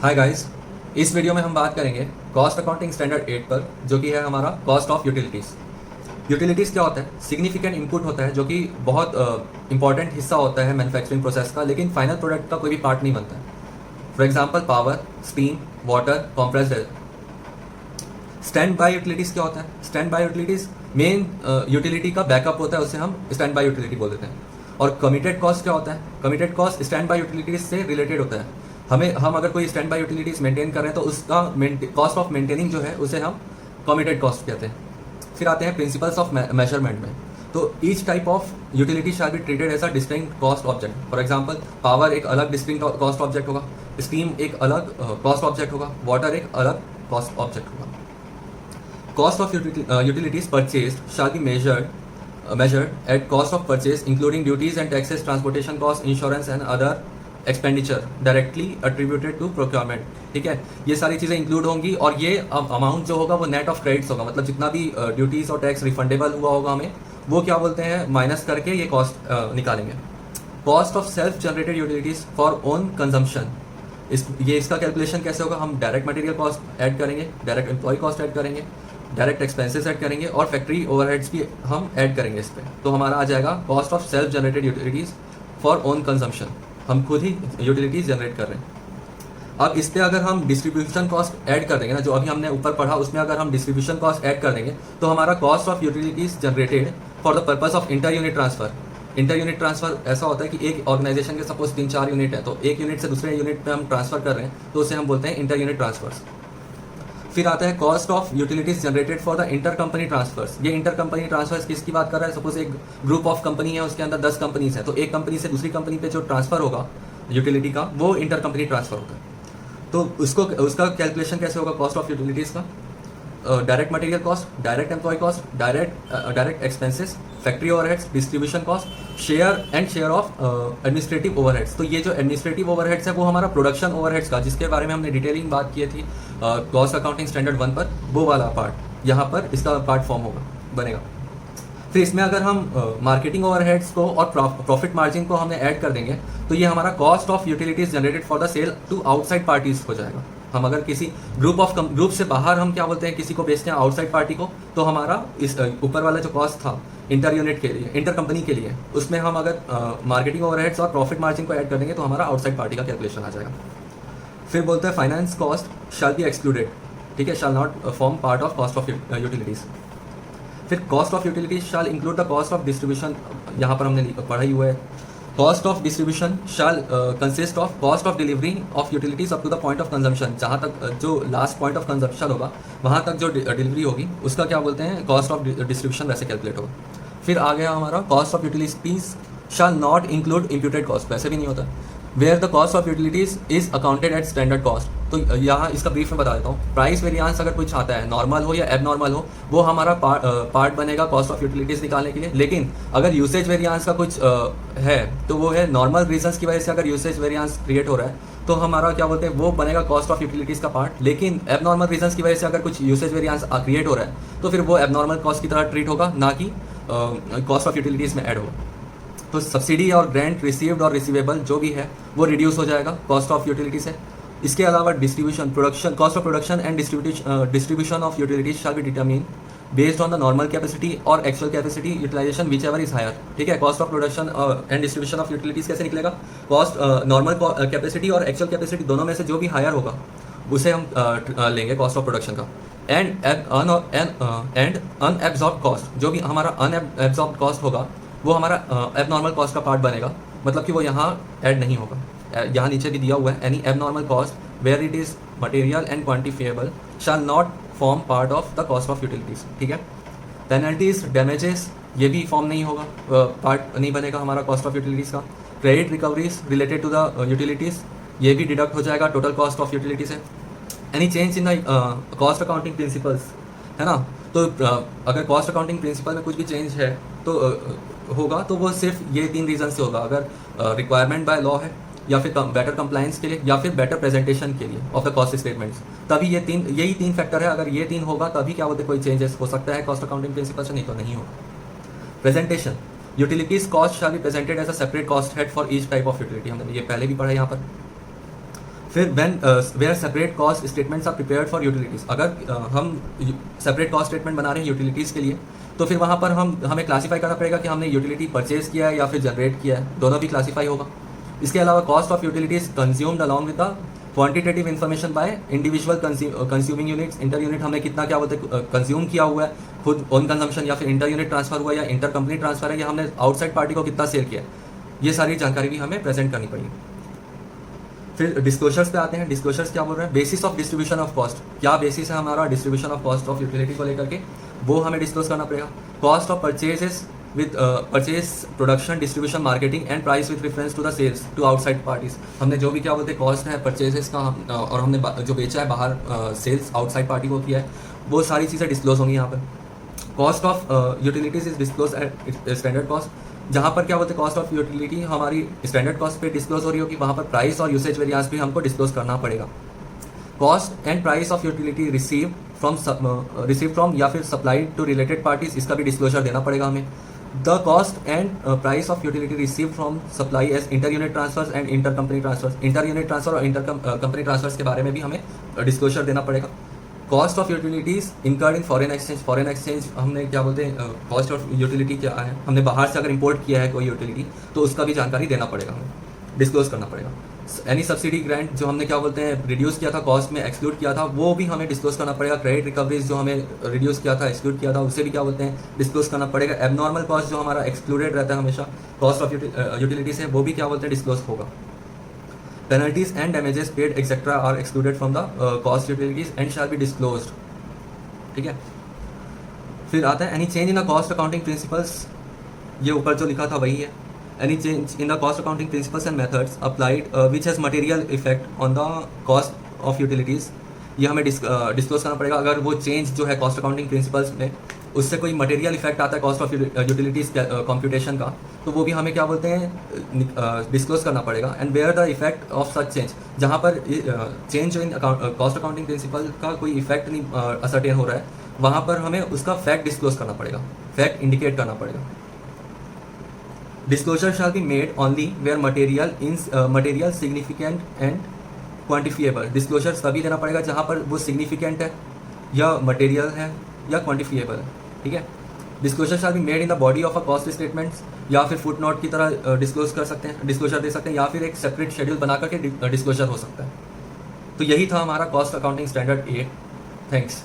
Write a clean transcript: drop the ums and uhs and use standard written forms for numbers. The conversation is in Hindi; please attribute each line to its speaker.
Speaker 1: हाय गाइस, इस वीडियो में हम बात करेंगे कॉस्ट अकाउंटिंग स्टैंडर्ड 8 पर, जो कि है हमारा कॉस्ट ऑफ यूटिलिटीज़। यूटिलिटीज़ क्या होता है? सिग्निफिकेंट इनपुट होता है जो कि बहुत इंपॉर्टेंट हिस्सा होता है मैन्युफैक्चरिंग प्रोसेस का, लेकिन फाइनल प्रोडक्ट का कोई भी पार्ट नहीं बनता है। For example power, steam, water, compressed air. Stand by utilities क्या होता है? Stand by utilities main utility का बैकअप होता है, उसे हम स्टैंड बाय यूटिलिटी बोल देते हैं। और कमिटेड कॉस्ट क्या होता है? Committed cost stand by utilities से रिलेटेड होता है। हम अगर कोई स्टैंड बाय यूटिलिटीज़ मेंटेन कर रहे हैं तो उसका कॉस्ट ऑफ मेंटेनिंग जो है उसे हम कमिटेड कॉस्ट कहते हैं। फिर आते हैं प्रिंसिपल्स ऑफ मेजरमेंट में। तो each type of utility shall be treated as a distinct cost object. For example power एक अलग डिस्टिंक्ट कॉस्ट ऑब्जेक्ट होगा, स्टीम एक अलग कॉस्ट ऑब्जेक्ट होगा, वाटर एक अलग कॉस्ट ऑब्जेक्ट होगा। Cost of utilities purchased shall be measured at cost of purchase, including duties and taxes, transportation costs, insurance and other expenditure directly attributed to procurement। ठीक है, ये सारी चीज़ें इंक्लूड होंगी और ये अमाउंट जो होगा वो नेट ऑफ क्रेडिट्स होगा। मतलब जितना भी ड्यूटीज और टैक्स रिफंडेबल हुआ होगा हमें, वो क्या बोलते हैं, माइनस करके ये कॉस्ट निकालेंगे। Cost of self generated utilities for own consumption, इसका कैलकुलेशन कैसे होगा? हम डायरेक्ट मटेरियल कॉस्ट ऐड करेंगे, डायरेक्ट एम्प्लॉय कॉस्ट ऐड करेंगे, डायरेक्ट एक्सपेंसेस ऐड करेंगे और फैक्ट्री ओवरहेड्स भी हम ऐड करेंगे इस पर। तो हमारा आ जाएगा cost of self generated utilities for own consumption. हम खुद ही यूटिलिटीज़ जनरेट कर रहे हैं। अब इस पर अगर हम डिस्ट्रीब्यूशन कॉस्ट ऐड कर देंगे ना, जो अभी हमने ऊपर पढ़ा, उसमें अगर हम डिस्ट्रीब्यूशन कॉस्ट ऐड कर देंगे तो हमारा cost of utilities generated for the purpose of inter unit transfer. Inter unit transfer ऐसा होता है कि एक ऑर्गेनाइजेशन के सपोज 3-4 यूनिट है, तो एक यूनिट से दूसरे यूनिट में हम ट्रांसफर कर रहे हैं, तो उसे हम बोलते हैं इंटर यूनिट ट्रांसफर्स। फिर आता है cost of utilities generated for the inter company transfers. ये इंटर कंपनी ट्रांसफर्स किसकी बात कर रहा है? सपोज एक ग्रुप ऑफ कंपनी है, उसके अंदर 10 कंपनीज है, तो एक कंपनी से दूसरी कंपनी पे जो ट्रांसफर होगा यूटिलिटी का, वो इंटर कंपनी ट्रांसफर होगा। तो उसका कैलकुलेशन कैसे होगा कॉस्ट ऑफ यूटिलिटीज का? Direct material cost, direct employ cost, direct expenses, factory overheads, distribution cost, share of administrative overheads. तो ये जो एडमिनिस्ट्रेटिव ओवरहेड्स है वो हमारा प्रोडक्शन ओवरहेड्स का, जिसके बारे में हमने डिटेलिंग बात की थी कॉस्ट अकाउंटिंग स्टैंडर्ड 1 पर, वो वाला पार्ट यहाँ पर इसका पार्ट फॉर्म बनेगा। फिर इसमें अगर हम मार्केटिंग ओवरहेड्स को और प्रॉफिट मार्जिन को हमने ऐड कर देंगे तो ये हमारा cost of utilities generated for the sale to outside parties हो जाएगा। हम अगर किसी ग्रुप से बाहर हम क्या बोलते हैं, किसी को बेचते हैं आउटसाइड पार्टी को, तो हमारा इस ऊपर वाला जो कॉस्ट था इंटर यूनिट के लिए, इंटर कंपनी के लिए, उसमें हम अगर मार्केटिंग ओवरहेड्स और प्रॉफिट मार्जिन को ऐड कर देंगे तो हमारा आउटसाइड पार्टी का कैलकुलेशन आ जाएगा। फिर बोलते हैं finance cost shall be excluded. ठीक है, shall not form part of cost of utilities. फिर cost of utilities shall include the cost of distribution. यहाँ पर हमने पढ़ा ही हुआ है, cost of distribution shall consist of cost of delivery of utilities up to the point of consumption. जहाँ तक जो लास्ट पॉइंट ऑफ कंजम्पशन होगा, वहाँ तक जो डिलीवरी होगी उसका क्या बोलते हैं, कॉस्ट ऑफ डिस्ट्रीब्यूशन वैसे कैलकुलेट होगा। फिर आ गया हमारा cost of utilities shall not include imputed cost, वैसे भी नहीं होता। Where the cost of utilities is accounted at standard cost. तो यहाँ इसका ब्रीफ में बता देता हूँ। प्राइस वेरिएंस अगर कुछ आता है, नॉर्मल हो या एबनॉर्मल हो, वो हमारा पार्ट बनेगा कॉस्ट ऑफ यूटिलिटीज निकालने के लिए। लेकिन अगर यूसेज वेरिएंस का कुछ है, तो वो है नॉर्मल रीजंस की वजह से अगर यूसेज वेरिएंस क्रिएट हो रहा है, तो हमारा क्या बोलते हैं, वो बनेगा कॉस्ट ऑफ यूटिलिटीज का पार्ट। लेकिन एबनॉर्मल रीजंस की वजह से अगर कुछ यूसेज वेरिएंस क्रिएट हो रहा है, तो फिर वो एबनॉर्मल कॉस्ट की तरह ट्रीट होगा, ना कि कॉस्ट ऑफ यूटिलिटीज में ऐड होगा। तो सब्सिडी और ग्रांट रिसीव्ड और रिसीवेबल जो भी है वो रिड्यूस हो जाएगा कॉस्ट ऑफ यूटिलिटी से। इसके अलावा distribution, production, cost of production and distribution of utilities shall be determine based on the normal capacity और actual capacity utilization whichever is higher. ठीक है, cost of production and distribution of utilities कैसे निकलेगा? कॉस्ट नॉर्मल कैपेसिटी और एक्चुअल कैपेसिटी दोनों में से जो भी हायर होगा उसे हम लेंगे कॉस्ट ऑफ प्रोडक्शन का। एंड अनएब्जॉर्ब कॉस्ट, जो भी हमारा अनएब्जॉर्ब कॉस्ट होगा वो हमारा एबनॉर्मल कॉस्ट का पार्ट बनेगा। मतलब कि वो यहाँ ऐड नहीं होगा। यहाँ नीचे भी दिया हुआ है, any abnormal cost where it is material and quantifiable shall not form part of the cost of utilities. ठीक है, पेनल्टीज, डैमेजेस, ये भी फॉर्म नहीं होगा, पार्ट नहीं बनेगा हमारा कॉस्ट ऑफ यूटिलिटीज का। Credit recoveries related to the utilities, ये भी डिडक्ट हो जाएगा टोटल कॉस्ट ऑफ यूटिलिटी से। Any change in the cost accounting principles, है ना, तो अगर कॉस्ट अकाउंटिंग प्रिंसिपल में कुछ भी चेंज है तो होगा, तो वो सिर्फ ये 3 रीजन से होगा। अगर रिक्वायरमेंट बाय लॉ है, या फिर बेटर कंप्लायंस के लिए, या फिर बेटर प्रेजेंटेशन के लिए ऑफ द कॉस्ट स्टेटमेंट्स, तभी यही 3 फैक्टर है। अगर ये 3 होगा तभी क्या बोलते कोई चेंजेस हो सकता है कॉस्ट अकाउंटिंग प्रिंसिपल से, नहीं तो नहीं होगा। Presentation, utilities cost shall be presented as a separate cost head for each type of utility. हमने ये पहले भी पढ़ा है यहाँ पर। फिर when where separate cost statements are prepared for utilities, अगर हम सेपरेट कॉस्ट स्टेटमेंट बना रहे हैं यूटिलिटीज़ के लिए, तो फिर वहाँ पर हमें क्लासीफाई करना पड़ेगा कि हमने यूटिलिटी परचेज किया है या फिर जनरेट किया है, दोनों भी क्लासीफाई होगा। इसके अलावा cost of utilities consumed along with the quantitative information by individual consuming units, inter unit हमने कितना क्या बोलते हैं कंज्यूम किया हुआ है, खुद ऑन कंजम्पशन या फिर इंटर यूनिट ट्रांसफर हुआ या इंटर कंपनी ट्रांसफर है, या हमने आउटसाइड पार्टी को कितना सेल किया, ये सारी जानकारी भी हमें प्रेजेंट करनी पड़ेगी। फिर डिस्क्लोजर्स पे आते हैं। डिस्क्लोजर्स क्या बोल रहे हैं? Basis of distribution of cost, क्या बेसिस है हमारा distribution of cost of utility को लेकर के, वो हमें डिस्क्लोज करना पड़ेगा। Cost of purchases with purchase production distribution marketing and price with reference to the sales to outside parties, हमने जो भी क्या बोलते हैं कॉस्ट है परचेजेस का और हमने जो बेचा है बाहर सेल्स आउटसाइड पार्टी को किया है, वो सारी चीज़ें डिस्क्लोज होंगी यहाँ पर। Cost of utilities is disclose at standard cost, जहाँ पर क्या बोलते हैं कॉस्ट ऑफ यूटिलिटी हमारी स्टैंडर्ड कॉस्ट पे डिस्क्लोज हो रही होगी, वहाँ पर प्राइस और यूसेज वेरिएंस भी हमको डिस्क्लोज करना पड़ेगा। Cost and price of utility receive from या फिर सप्लाइड टू रिलेटेड पार्टीज, इसका भी डिस्क्लोजर देना पड़ेगा हमें। The cost and price of utility receive from supply as inter unit transfers and inter company transfers, inter unit transfer और इंटर कंपनी ट्रांसफर्स के बारे में भी हमें डिस्क्लोजर देना पड़ेगा। Cost of utilities incurred in foreign exchange हमने क्या बोलते हैं कॉस्ट ऑफ यूटिलिटी क्या है, हमने बाहर से अगर इंपोर्ट किया है कोई यूटिलिटी तो उसका भी जानकारी देना पड़ेगा, हमें डिस्क्लोज करना पड़ेगा। एनी सब्सिडी ग्रांट जो हमने क्या बोलते हैं रिड्यूस किया था कॉस्ट में, एक्सक्लूड किया था, वो भी हमें डिस्क्लोज करना पड़ेगा। क्रेडिट रिकवरीज जो हमें रिड्यूस किया था एक्सक्लूड किया था, उसे भी क्या बोलते हैं डिस्क्लोज करना पड़ेगा। एबनॉर्मल कॉस्ट जो हमारा एक्सक्लूडेड रहता है हमेशा कॉस्ट ऑफ यूटिलिटी से, वो भी क्या बोलते हैं डिस्क्लोज होगा। Penalties and damages paid etc. are excluded from the cost utilities and shall be disclosed, ठीक है। फिर आता है any change in the cost accounting principles, ये ऊपर जो लिखा था वही है। Any change in the cost accounting principles and methods applied which has material effect on the cost of utilities, ये हमें डिस्क्लोज करना पड़ेगा। अगर वो चेंज जो है कॉस्ट अकाउंटिंग प्रिंसिपल्स में उससे कोई मटेरियल इफेक्ट आता है कॉस्ट ऑफ यूटिलिटीज़ कंप्यूटेशन का, तो वो भी हमें क्या बोलते हैं डिस्क्लोज करना पड़ेगा। And where the effect of such change, जहाँ पर change in cost accounting principle का कोई इफेक्ट नहीं असरटेन हो रहा है, वहाँ पर हमें उसका फैक्ट डिस्क्लोज करना पड़ेगा, फैक्ट इंडिकेट करना पड़ेगा। Disclosure shall be made only where material significant and quantifiable, disclosure तभी देना पड़ेगा जहाँ पर वो सिग्निफिकेंट है या मटेरियल है या क्वान्टिफिएबल है, ठीक है। Disclosure shall be made in the body of a cost statements, या फिर फुट नोट की तरह डिस्क्लोज कर सकते हैं, डिस्क्लोजर दे सकते हैं, या फिर एक सेपरेट शेड्यूल बना करके डिस्क्लोजर हो सकता है। तो यही था हमारा कॉस्ट अकाउंटिंग स्टैंडर्ड 8। थैंक्स।